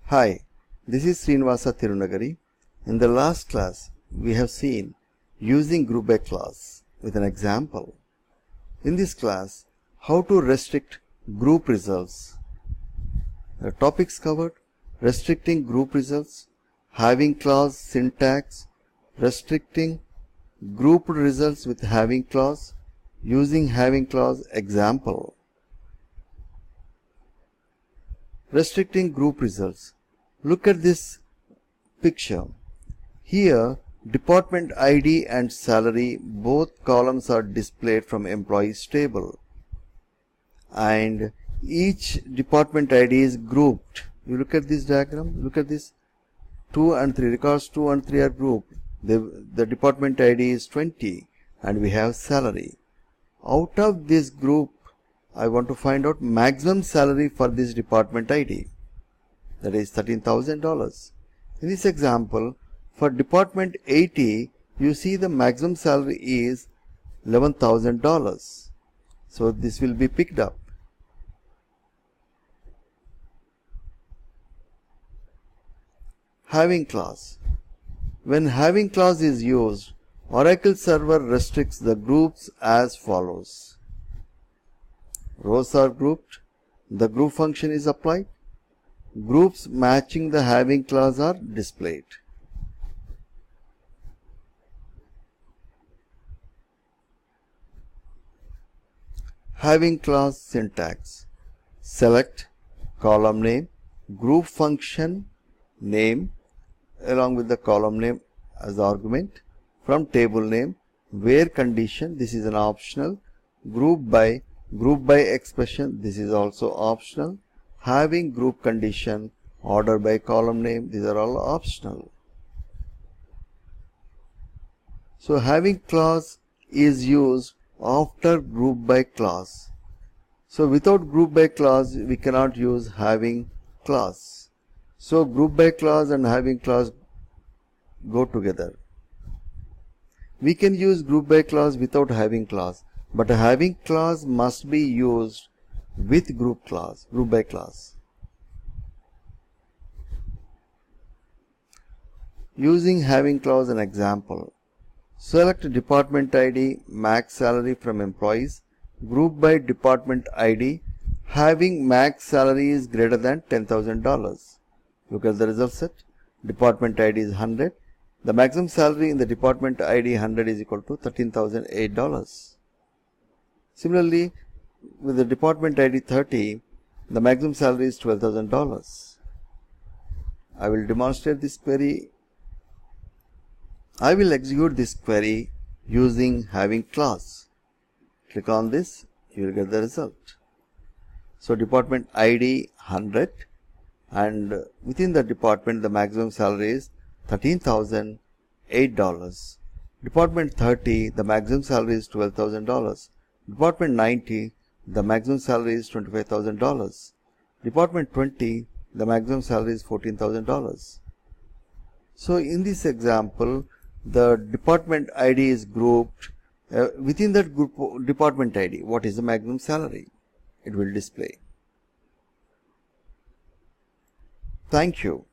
Hi, this is Srinivasa Tirunagari. In the last class, we have seen using group by class with an example. In this class, how to restrict group results. The topics covered: restricting group results, having clause syntax, restricting grouped results with having clause, using having clause example. Restricting group results. Look at this picture. Here, department ID and salary, both columns are displayed from employees table. And each department ID is grouped. You look at this diagram, look at this. 2 and 3, records 2 and 3 are grouped. The department ID is 20 and we have salary. Out of this group, I want to find out maximum salary for this department ID. That is $13,000. In this example, for department 80, you see the maximum salary is $11,000. So this will be picked up. Having clause. When having clause is used, Oracle server restricts the groups as follows. Rows are grouped. The group function is applied. Groups matching the having clause are displayed. Having clause syntax. Select column name, group function name along with the column name as the argument, from table name, where condition, this is an optional, group by expression, this is also optional, having group condition, order by column name, these are all optional. So having clause is used after group by clause. So without group by clause, we cannot use having clause. So group by clause and having clause go together. We can use group by clause without having clause, but a having clause must be used with group by clause. Using having clause an example. Select department ID, max salary from employees, group by department ID, having max salary is greater than $10,000. Look at the result set. Department ID is 100. The maximum salary in the department ID 100 is equal to $13,008. Similarly, with the department ID 30, the maximum salary is $12,000. I will demonstrate this query. I will execute this query using having clause. Click on this, you will get the result. So department ID 100 and within the department the maximum salary is $13,008. Department 30, the maximum salary is $12,000. Department 90, the maximum salary is $25,000. Department 20, the maximum salary is $14,000. So in this example, the department ID is grouped. Within that group department ID, what is the maximum salary? It will display. Thank you.